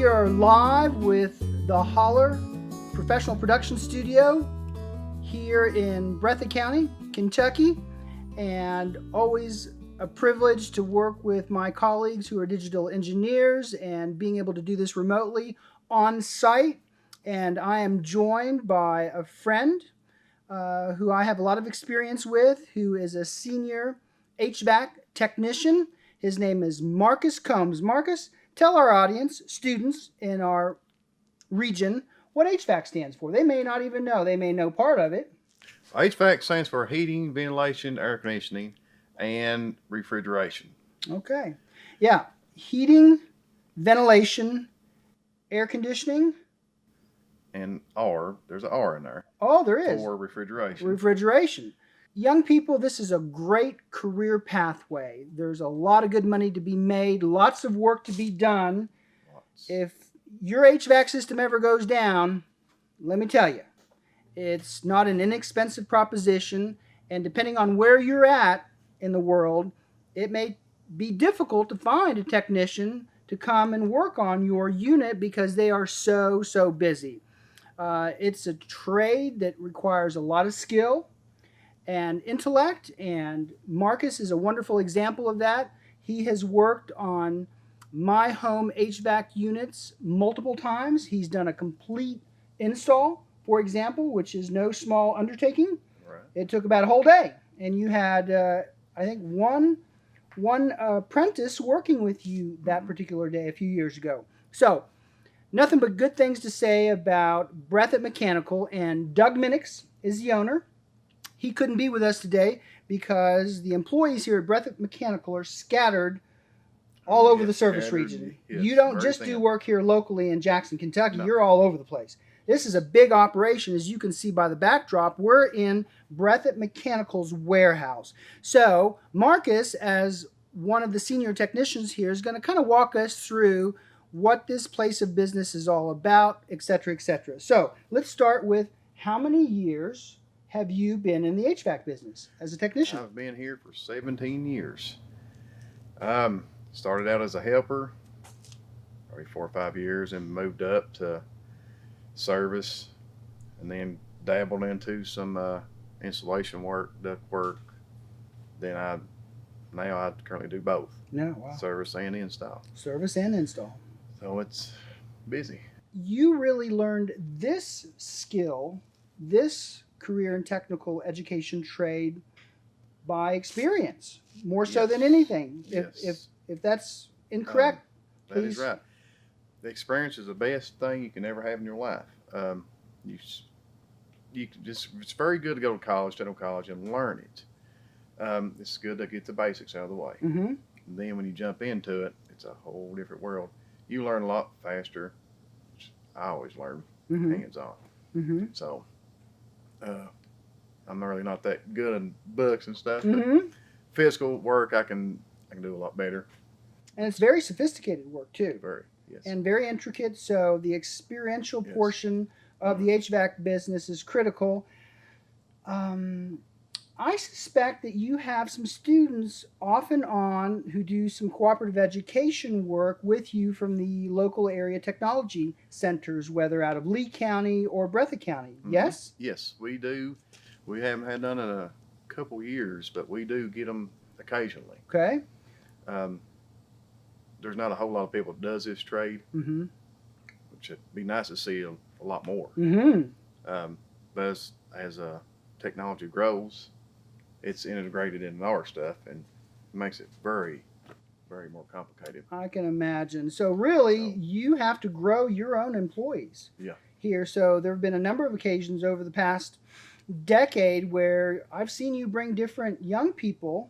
We are live with the Holler Professional Production Studio here in Breathitt County, Kentucky, and always a privilege to work with my colleagues who are digital engineers and being able to do this remotely on site. And I am joined by a friend who I have a lot of experience with, who is a senior HVAC technician. His name is Marcus Combs. Marcus, tell our audience, students in our region, what HVAC stands for. They may not even know. They may know part of it. HVAC stands for heating, ventilation, air conditioning, and refrigeration. Okay. Yeah. Heating, ventilation, air conditioning. And R, there's an R in there. Oh, there is. For refrigeration. Refrigeration. Young people, this is a great career pathway. There's a lot of good money to be made, lots of work to be done. If your HVAC system ever goes down, let me tell you, it's not an inexpensive proposition. And depending on where you're at in the world, it may be difficult to find a technician to come and work on your unit because they are so busy. It's a trade that requires a lot of skill and intellect, and Marcus is a wonderful example of that. He has worked on my home HVAC units multiple times. He's done a complete install, for example, which is no small undertaking. Right. It took about a whole day, and you had, I think, one apprentice working with you that particular day a few years ago. So, nothing but good things to say about Breathitt Mechanical, and Doug Minix is the owner. He couldn't be with us today because the employees here at Breathitt Mechanical are scattered all over the service region. Yes, you don't just do work here locally in Jackson, Kentucky. No. You're all over the place. This is a big operation. As you can see by the backdrop, we're in Breathitt Mechanical's warehouse. So Marcus, as one of the senior technicians here, is going to kind of walk us through what this place of business is all about, etc., etc. So let's start with, how many years have you been in the HVAC business as a technician? I've been here for 17 years. Started out as a helper, probably 4 or 5 years, and moved up to service, and then dabbled into some installation work, duct work. Then now I currently do both. No, wow. Service and install. Service and install. So it's busy. You really learned this skill, this career and technical education trade, by experience, more so than anything. If that's incorrect, that is right. The experience is the best thing you can ever have in your life. It's very good to go to college, technical college, and learn it. It's good to get the basics out of the way. Mm-hmm. And then when you jump into it, it's a whole different world. You learn a lot faster. Which I always learn hands-on. Mm-hmm. So I'm really not that good in books and stuff, but physical work I can do a lot better. And it's very sophisticated work too. Very, yes. And very intricate. So the experiential portion of the HVAC business is critical. I suspect that you have some students off and on who do some cooperative education work with you from the local area technology centers, whether out of Lee County or Breathitt County. Yes? Yes, we do. We haven't had none in a couple years, but we do get them occasionally. Okay. There's not a whole lot of people that does this trade, which would be nice to see a lot more. But as technology grows, it's integrated into our stuff and makes it very, very more complicated. I can imagine. So really, you have to grow your own employees here. So there have been a number of occasions over the past decade where I've seen you bring different young people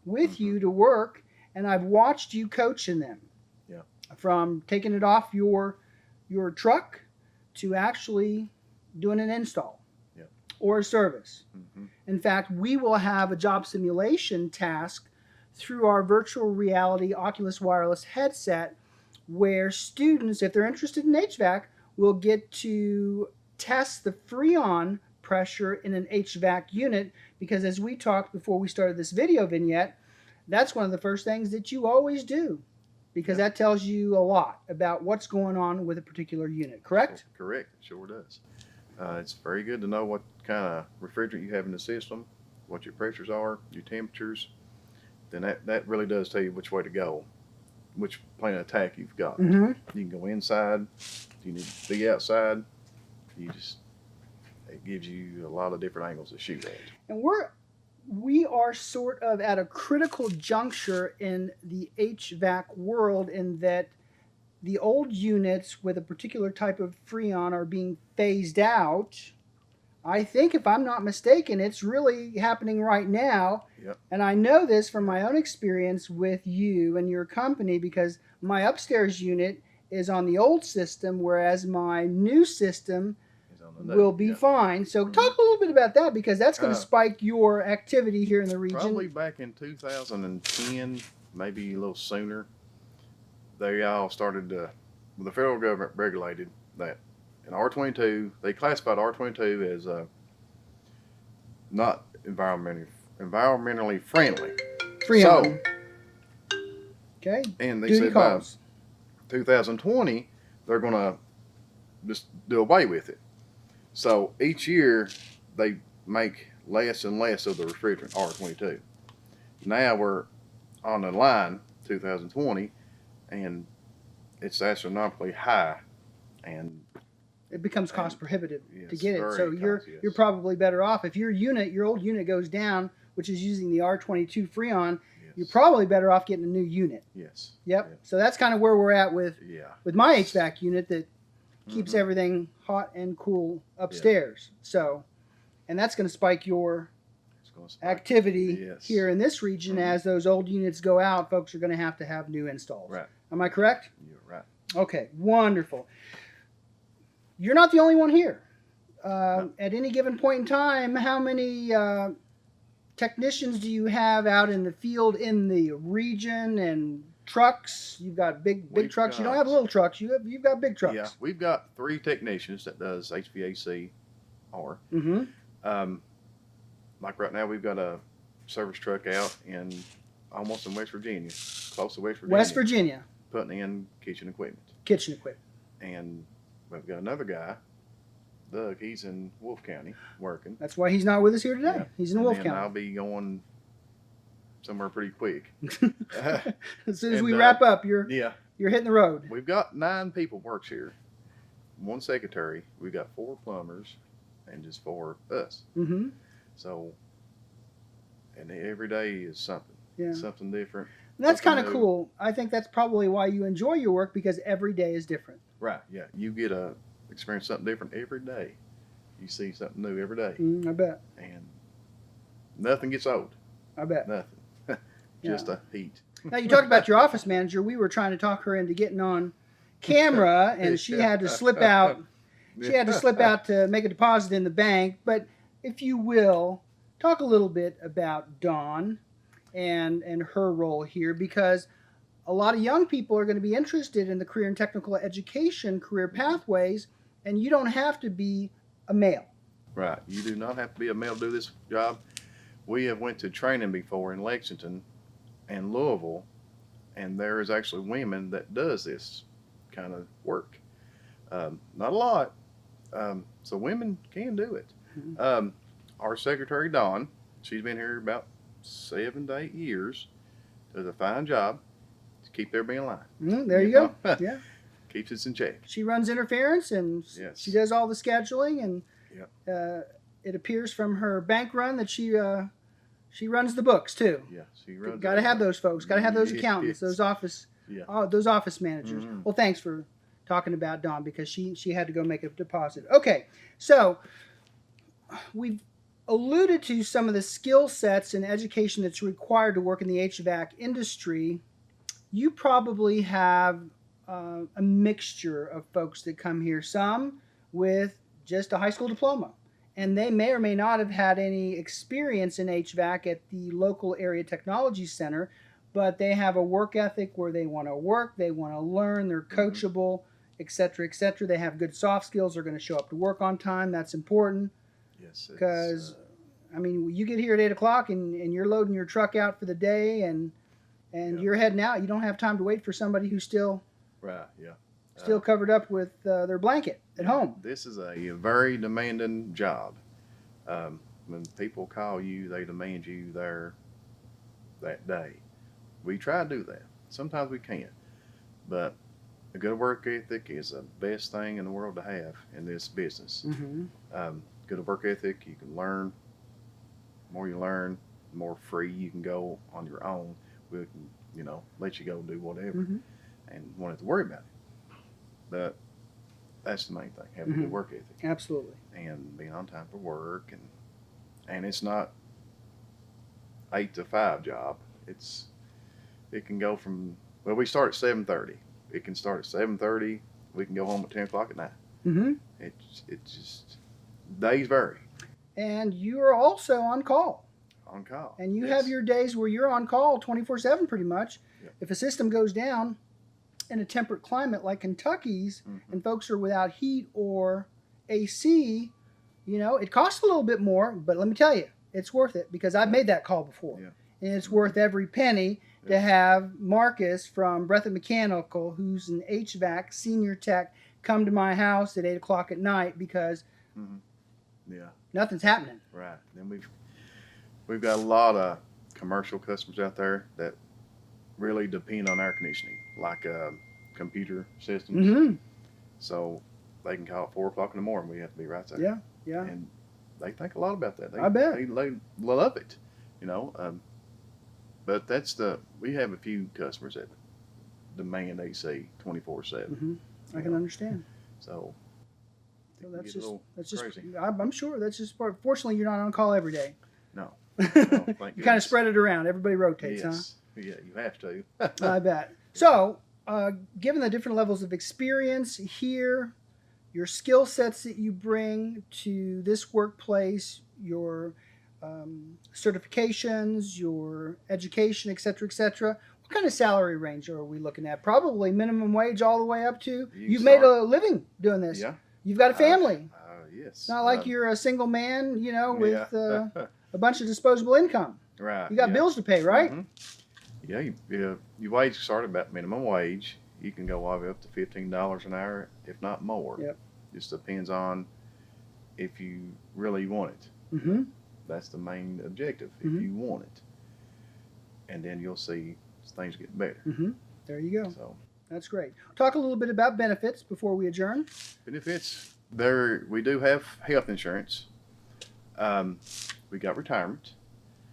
with you to work, and I've watched you coaching them. Yeah. From taking it off your truck to actually doing an install. Or a service. In fact, we will have a job simulation task through our virtual reality Oculus wireless headset where students, if they're interested in HVAC, will get to test the freon pressure in an HVAC unit, because as we talked before we started this video vignette, that's one of the first things that you always do because that tells you a lot about what's going on with a particular unit, correct? Correct. It sure does. It's very good to know what kind of refrigerant you have in the system, what your pressures are, your temperatures. Then that really does tell you which way to go, which plan of attack you've got. Mm-hmm. You can go inside. You need to be outside. It gives you a lot of different angles to shoot at. And we are sort of at a critical juncture in the HVAC world in that the old units with a particular type of Freon are being phased out. I think, if I'm not mistaken, it's really happening right now. Yep. And I know this from my own experience with you and your company, because my upstairs unit is on the old system, whereas my new system will be fine. So talk a little bit about that, because that's going to spike your activity here in the region. Probably back in 2010, maybe a little sooner, they all started to, the federal government regulated that in R22, they classified R22 as not environmentally friendly. Freon. Okay. And they Duty said calls. by 2020, they're going to just do away with it. So each year they make less and less of the refrigerant R22. Now we're on the line 2020, and it's astronomically high, and it becomes cost prohibitive to get it. very So you're probably better off if your old unit goes down, which is using the R22 Freon. Yes. You're probably better off getting a new unit. Yes. Yep. So that's kind of where we're at with my HVAC unit that keeps everything hot and cool upstairs. So, and that's going to spike your activity here in this region. As those old units go out, folks are going to have new installs. Right. Am I correct? You're right. Okay, wonderful. You're not the only one here. No. At any given point in time, how many technicians do you have out in the field in the region, and trucks? You've got big trucks. You don't have little trucks. You've got big trucks. Yeah, we've got 3 technicians that does HVAC R. Like right now, we've got a service truck out almost in West Virginia, close to West Virginia. West Virginia. Putting in kitchen equipment. Kitchen equipment. And we've got another guy, Doug. He's in Wolf County working. That's why he's not with us here today. Yeah. He's in Wolf County. I'll be going somewhere pretty quick. As soon as we wrap up, you're hitting the road. We've got 9 people works here. 1 secretary. We've got 4 plumbers, and just 4 us. Mm-hmm. So, and every day is something. Yeah. Something different. And that's kind of cool. I think that's probably why you enjoy your work, because every day is different. Right. Yeah. You get to experience something different every day. You see something new every day. I bet. And nothing gets old. I bet. Nothing. Just a heat. Now, you talked about your office manager. We were trying to talk her into getting on camera, and she had to slip out. She had to slip out to make a deposit in the bank. But if you will, talk a little bit about Dawn and her role here, because a lot of young people are going to be interested in the career and technical education career pathways, and you don't have to be a male. Right. You do not have to be a male to do this job. We have went to training before in Lexington and Louisville, and there is actually women that does this kind of work. Not a lot. So women can do it. Mm-hmm. Our secretary, Dawn, she's been here about 7 to 8 years. Does a fine job to keep everybody in line. There you go. Yeah. Keeps us in check. She runs interference, and she does all the scheduling, and it appears from her bank run that she runs the books too. Yeah, she runs. Got to have those folks. Got to have those accountants, those office managers. Mm-hmm. Well, thanks for talking about Dawn, because she had to go make a deposit. Okay, so we've alluded to some of the skill sets and education that's required to work in the HVAC industry. You probably have a mixture of folks that come here, some with just a high school diploma, and they may or may not have had any experience in HVAC at the local area technology center, but they have a work ethic where they want to work, they want to learn, they're coachable, etc., etc. They have good soft skills, they're going to show up to work on time. That's important. Yes, because I mean, you get here at 8 o'clock and you're loading your truck out for the day, and and you're heading out. You don't have time to wait for somebody who's still covered up with their blanket at home. This is a very demanding job. When people call you, they demand you there that day. We try to do that. Sometimes we can't, but a good work ethic is the best thing in the world to have in this business. Good work ethic, you can learn. The more you learn, the more free you can go on your own. We can, let you go and do whatever, and won't have to worry about it. But that's the main thing: having a good work ethic. Absolutely. And being on time for work, and it's not 8 to 5 job. It can go from, we start at 7:30. It can start at 7:30. We can go home at 10 o'clock at night. It's just, days vary. And you are also on call. On call. And you have your days where you're on call 24/7 pretty much. Yep. If a system goes down in a temperate climate like Kentucky's, and folks are without heat or AC, it costs a little bit more, but let me tell you, it's worth it, because I've made that call before. And it's worth every penny to have Marcus from Breathitt Mechanical, who's an HVAC senior tech, come to my house at 8 o'clock at night, because nothing's happening. Right. Then we've got a lot of commercial customers out there that really depend on air conditioning, like computer systems. So they can call at 4 o'clock in the morning. We have to be right there. Yeah. And they think a lot about that. I bet. They love it, But we have a few customers that demand AC 24/7. I can understand. So that's just crazy. I'm sure that's just part. Fortunately, you're not on call every day. No. You kind of spread it around. Everybody rotates, huh? Yeah, you have to. I bet. So, given the different levels of experience here, your skill sets that you bring to this workplace, your certifications, your education, et cetera, what kind of salary range are we looking at? Probably minimum wage all the way up to. You've made a living doing this. Yeah. You've got a family. Yes. It's not like you're a single man, with a bunch of disposable income. Right. You got bills to pay, right? Yeah. Your wage started about minimum wage. You can go all the way up to $15 an hour, if not more. Yep. Just depends on if you really want it. That's the main objective, if you want it. And then you'll see things get better. There you go. So that's great. Talk a little bit about benefits before we adjourn. Benefits. We do have health insurance. We got retirement.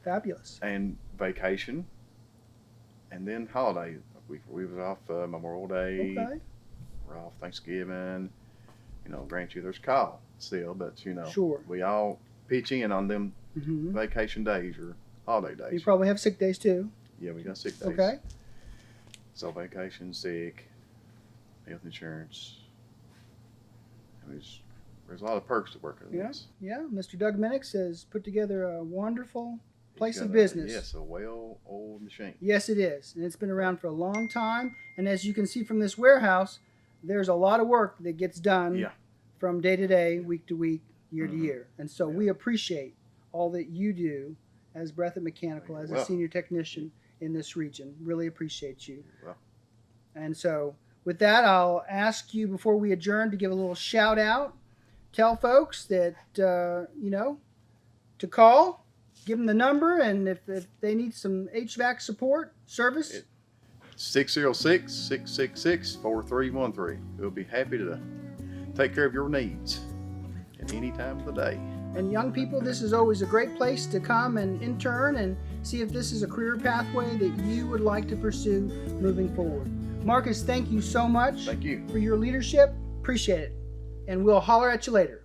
Fabulous. And vacation. And then holiday. We was off Memorial Day. Okay. We're off Thanksgiving. Grant you there's call still, but Sure. we all pitch in on them vacation days or holiday days. You probably have sick days too. Yeah, we got sick days. Okay. So vacation, sick, health insurance. There's a lot of perks to working on this. Yeah. Mr. Doug Minix has put together a wonderful place of business. Yes, a well-oiled machine. Yes, it is. And it's been around for a long time. And as you can see from this warehouse, there's a lot of work that gets done from day to day, week to week, year to year. And so we appreciate all that you do as Breathitt Mechanical, as a senior technician in this region. Really appreciate you. And so with that, I'll ask you before we adjourn to give a little shout out. Tell folks that, to call, give them the number, and if they need some HVAC support, service. 606-666-4313. We'll be happy to take care of your needs at any time of the day. And young people, this is always a great place to come and intern and see if this is a career pathway that you would like to pursue moving forward. Marcus, thank you so much. Thank you for your leadership. Appreciate it. And we'll holler at you later.